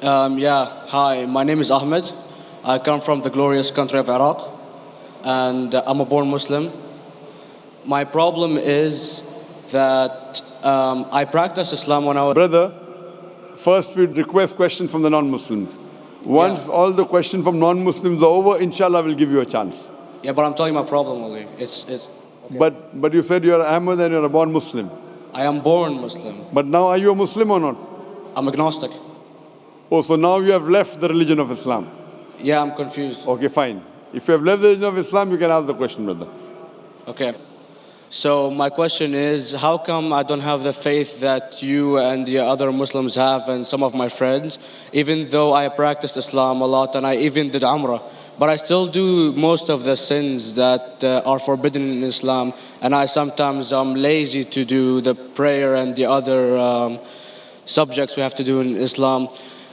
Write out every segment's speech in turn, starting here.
Hi, my name is Ahmed. I come from the glorious country of Iraq, and I'm a born Muslim. My problem is that I practiced Islam when I was. Brother, first we request questions from the non-Muslims. Once all the questions from non-Muslims are over, inshallah, we'll give you a chance. Yeah, but I'm telling you my problem only. It's okay. But you said you're Ahmed and you're a born Muslim. I am born Muslim. But now are you a Muslim or not? I'm agnostic. Oh, so now you have left the religion of Islam. Yeah, I'm confused. Okay, fine. If you have left the religion of Islam, you can ask the question, brother. Okay. So my question is, how come I don't have the faith that you and the other Muslims have and some of my friends, even though I practiced Islam a lot and I even did Umrah, but I still do most of the sins that are forbidden in Islam, and I sometimes am lazy to do the prayer and the other subjects we have to do in Islam.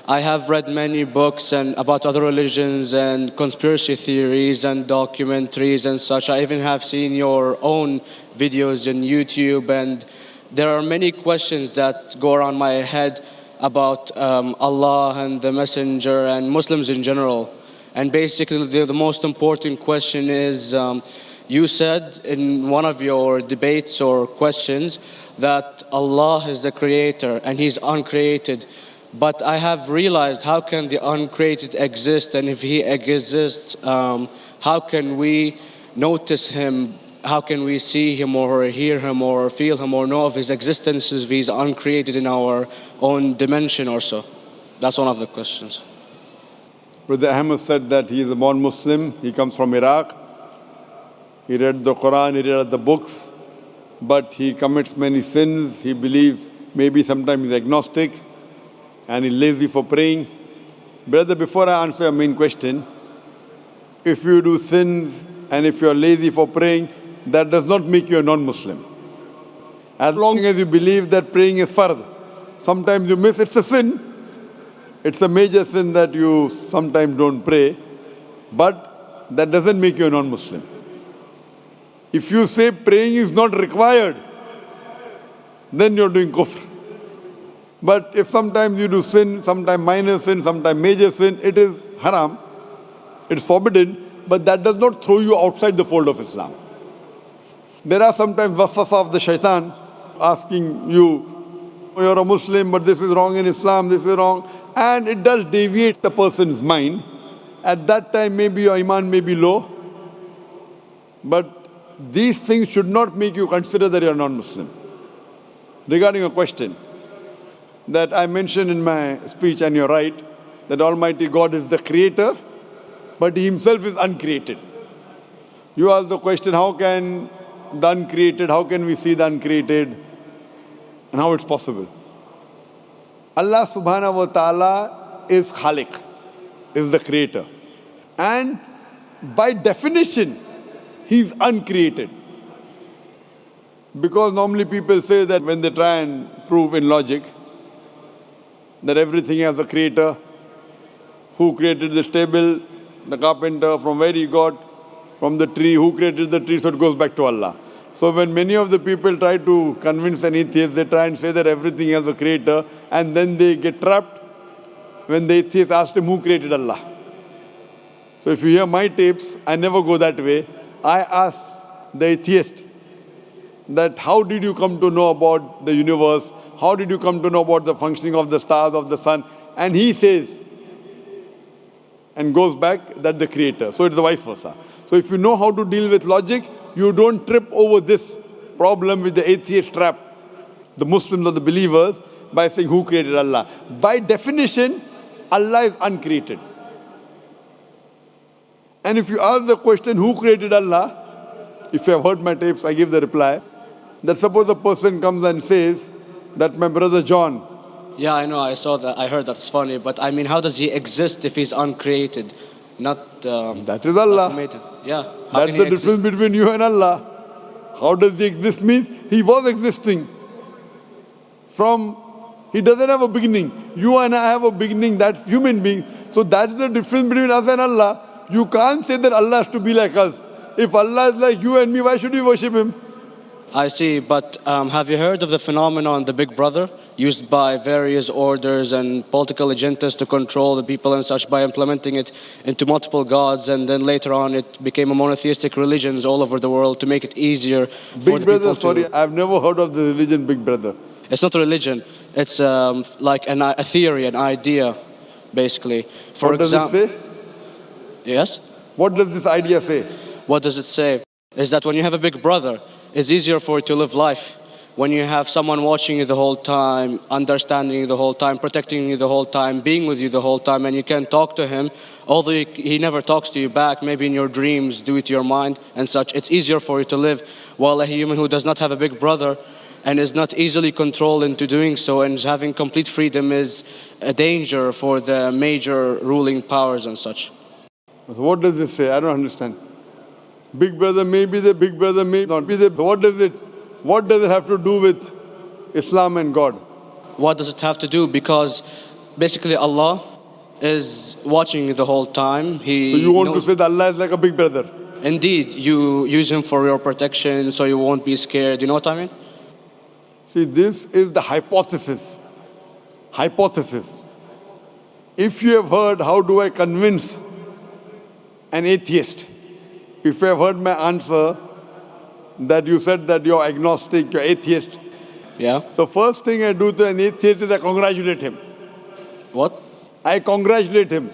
I have read many books and about other religions and conspiracy theories and documentaries and such. I even have seen your own videos on YouTube, and there are many questions that go around my head about Allah and the Messenger and Muslims in general. And basically the most important question is, you said in one of your debates or questions that Allah is the creator and He's uncreated. But I have realized, how can the uncreated exist? And if He exists, how can we notice Him? How can we see Him or hear Him or feel Him or know of His existence if He's uncreated in our own dimension or so? That's one of the questions. Brother Ahmed said that he is a born Muslim. He comes from Iraq. He read the Quran, he read the books, but he commits many sins. He believes maybe sometimes he's agnostic and he's lazy for praying. Brother, before I answer your main question, if you do sins and if you are lazy for praying, that does not make you a non-Muslim. As long as you believe that praying is fard, sometimes you miss, it's a sin. It's a major sin that you sometimes don't pray, but that doesn't make you a non-Muslim. If you say praying is not required, then you're doing kufr. But if sometimes you do sin, sometimes minor sin, sometimes major sin, it is haram, it's forbidden, but that does not throw you outside the fold of Islam. There are sometimes waswasa of the shaitan asking you, you're a Muslim, but this is wrong in Islam, this is wrong. And it does deviate the person's mind. At that time, maybe your iman may be low. But these things should not make you consider that you're non-Muslim. Regarding a question that I mentioned in my speech, and you're right, that Almighty God is the creator, but He Himself is uncreated. You ask the question, how can the uncreated, how can we see the uncreated? And how it's possible. Allah subhanahu wa ta'ala is Khaliq, is the creator. And by definition, He's uncreated. Because normally people say that when they try and prove in logic that everything has a creator, who created this table, the carpenter, from where he got, from the tree, who created the tree, so it goes back to Allah. So when many of the people try to convince an atheist, they try and say that everything has a creator, and then they get trapped when the atheist asks him who created Allah. So if you hear my tapes, I never go that way. I ask the atheist that how did you come to know about the universe? How did you come to know about the functioning of the stars, of the sun? And he says, and goes back, that the creator. So it's the vice versa. So if you know how to deal with logic, you don't trip over this problem with the atheist trap, the Muslims or the believers, by saying who created Allah. By definition, Allah is uncreated. And if you ask the question, who created Allah? If you have heard my tapes, I give the reply, that suppose a person comes and says that my brother John. Yeah, I know, I saw that, I heard that's funny, but I mean, how does He exist if He's uncreated? Not that is Allah. Yeah. That's the difference between you and Allah. How does He exist? Means He was existing. He doesn't have a beginning. You and I have a beginning, that's human being. So that's the difference between us and Allah. You can't say that Allah has to be like us. If Allah is like you and me, why should we worship Him? I see, but have you heard of the phenomenon, the Big Brother? used by various orders and political agendas to control the people and such by implementing it into multiple gods, and then later on it became a monotheistic religions all over the world to make it easier for Big the Brother, people sorry, to... I've never heard of the religion Big Brother. It's not a religion. It's like a theory, an idea, basically. For What does it example, say? yes. What does this idea say? What does it say? Is that when you have a big brother, it's easier for you to live life. When you have someone watching you the whole time, understanding you the whole time, protecting you the whole time, being with you the whole time, and you can talk to him, although he never talks to you back, maybe in your dreams, due to your mind and such, it's easier for you to live. While a human who does not have a big brother and is not easily controlled into doing so and is having complete freedom is a danger for the major ruling powers and such. So what does this say? I don't understand. Big Brother may be the Big Brother may not be the. So what does it have to do with Islam and God? What does it have to do? Because basically Allah is watching you the whole time. So you want to say that Allah is like a Big Brother? Indeed, you use him for your protection so you won't be scared. You know what I mean? See, this is the hypothesis. Hypothesis. If you have heard, how do I convince an atheist? If you have heard my answer, that you said that you're agnostic, you're atheist. Yeah. So first thing I do to an atheist is I congratulate him. What? I congratulate him.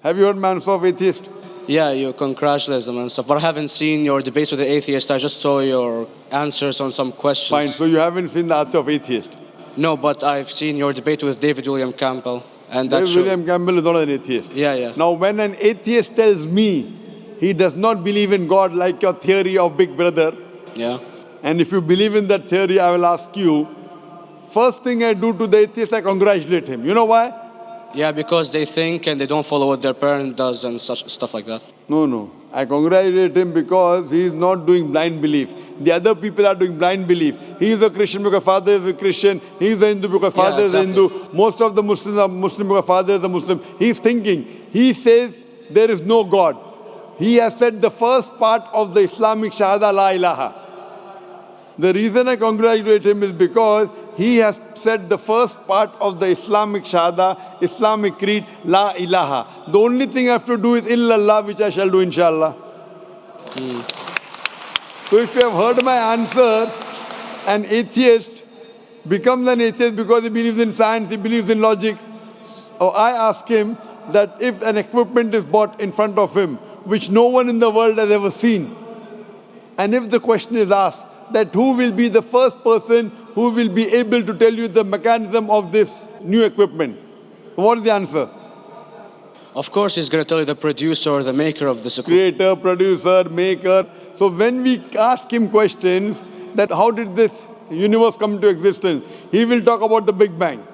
Have you heard my answer of atheist? Yeah, you congratulate them and stuff. But I haven't seen your debates with the atheist. I just saw your answers on some questions. Fine, so you haven't seen the answer of atheist. No, but I've seen your debate with David William Campbell. And that David William Campbell is not an atheist. Yeah, yeah. Now when an atheist tells me he does not believe in God like your theory of Big Brother, Yeah. and if you believe in that theory, I will ask you, first thing I do to the atheist, I congratulate him. You know why? Yeah, because they think and they don't follow what their parent does and such stuff like that. No. I congratulate him because he is not doing blind belief. The other people are doing blind belief. He is a Christian because father is a Christian. He is a Hindu because father is a Hindu. Most of the Muslims are Muslim because father is a Muslim. He is thinking. He says there is no God. He has said the first part of the Islamic Shahada, La ilaha. The reason I congratulate him is because he has said the first part of the Islamic Shahada, Islamic Creed, La ilaha. The only thing I have to do is illallah, which I shall do inshallah. So if you have heard my answer, an atheist becomes an atheist because he believes in science, he believes in logic. Or I ask him that if an equipment is bought in front of him, which no one in the world has ever seen, and if the question is asked, that who will be the first person who will be able to tell you the mechanism of this new equipment? What is the answer? Of course, he's going to tell you the producer or the maker of this equipment. Creator, producer, maker. So when we ask him questions that how did this universe come into existence, he will talk about the Big Bang.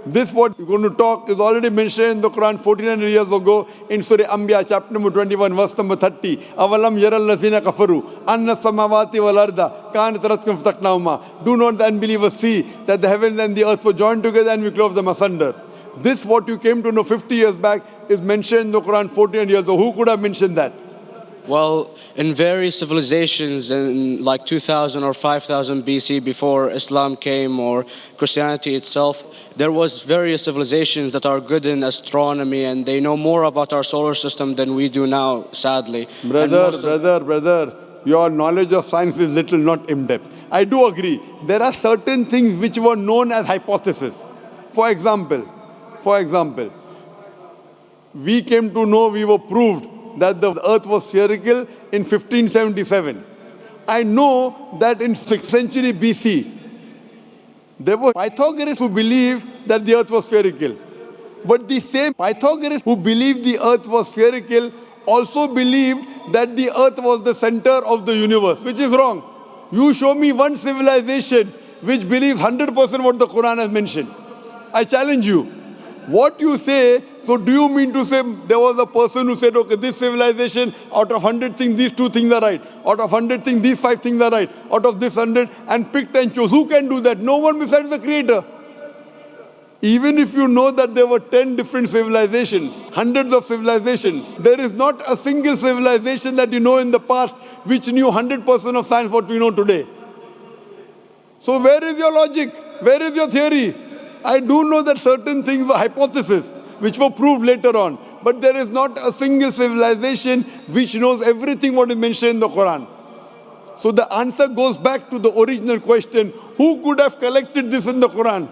This what we're going to talk is already mentioned in the Quran 1400 years ago in Surah Anbiya chapter number 21 verse number 30. Avalam yaral lazina kafaru anna samawati wal arda kanat ratkum fataknahuma. Do not the unbelievers see that the heavens and the earth were joined together and we clove them asunder. This what you came to know 50 years back is mentioned in the Quran 1400 years ago. Who could have mentioned that? Well, in various civilizations in like 2000 or 5000 BC before Islam came or Christianity itself, there was various civilizations that are good in astronomy and they know more about our solar system than we do now, sadly. Brother, your knowledge of science is little, not in-depth. I do agree. There are certain things which were known as hypotheses. For example, we came to know, we were proved that the earth was spherical in 1577. I know that in 6th century BC, there were Pythagoreans who believed that the earth was spherical. But the same Pythagoreans who believed the earth was spherical also believed that the earth was the center of the universe, which is wrong. You show me one civilization which believes 100% what the Quran has mentioned. I challenge you. What you say, so do you mean to say there was a person who said, okay, this civilization, out of 100 things, these 2 things are right. Out of 100 things, these 5 things are right. Out of this 100, and picked and chose. Who can do that? No one besides the Creator. Even if you know that there were 10 different civilizations, hundreds of civilizations, there is not a single civilization that you know in the past which knew 100% of science what we know today. So where is your logic? Where is your theory? I do know that certain things were hypotheses, which were proved later on. But there is not a single civilization which knows everything what is mentioned in the Quran. So the answer goes back to the original question, who could have collected this in the Quran?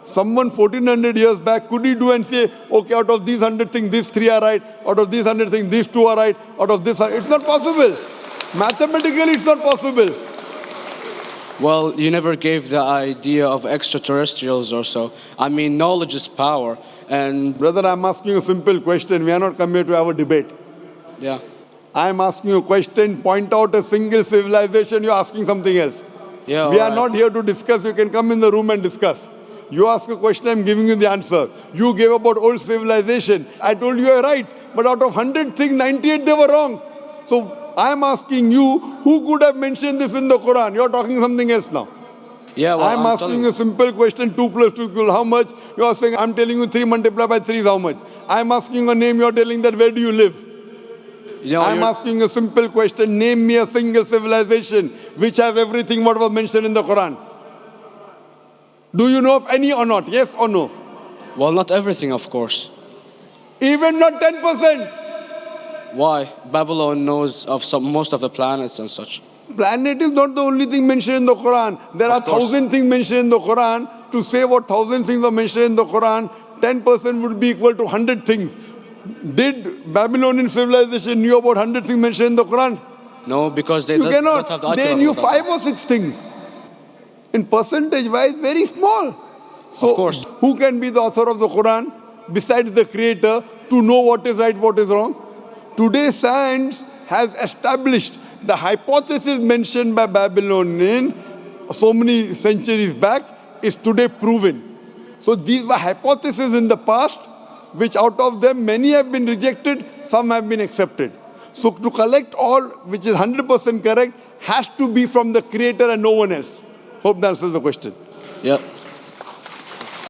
Someone 1400 years back, could he do and say, okay, out of these 100 things, these 3 are right, out of these 100 things, these 2 are right, out of this, it's not possible. Mathematically, it's not possible. Well, you never gave the idea of extraterrestrials or so. I mean, knowledge is power, and Brother, I'm asking a simple question. We are not come here to have a debate. yeah. I'm asking you a question, point out a single civilization, you're asking something else. Yeah, We are alright. not here to discuss. You can come in the room and discuss. You ask a question, I'm giving you the answer. You gave about old civilization. I told you you're right. But out of 100 things, 98 they were wrong. So I'm asking you, who could have mentioned this in the Quran? You're talking something else now. Yeah, well, I'm I'm asking telling you a simple question, 2 plus 2 equal how much? You're saying, I'm telling you 3 multiplied by 3 is how much? I'm asking a name, you're telling that where do you live? I'm asking a simple question, name me a single civilization which has everything what was mentioned in the Quran. Do you know of any or not? Yes or no? Well, not everything, of course. Even not 10%. Why? Babylon knows of most of the planets and such. Planet is not the only thing mentioned in the Quran. There are Of course. 1,000 things mentioned in the Quran. To say what 1,000 things are mentioned in the Quran, 10% would be equal to 100 things. Did Babylonian civilization knew about 100 things mentioned in the Quran? No, because they You don't have the cannot. IQ They level knew of that. 5 or 6 things. In percentage wise, very small. So Of course. who can be the author of the Quran besides the creator to know what is right, what is wrong? Today science has established the hypothesis mentioned by Babylonian so many centuries back is today proven. So these were hypotheses in the past, which out of them many have been rejected, some have been accepted. So to collect all which is 100% correct has to be from the creator and no one else. Hope that answers the question. Yeah.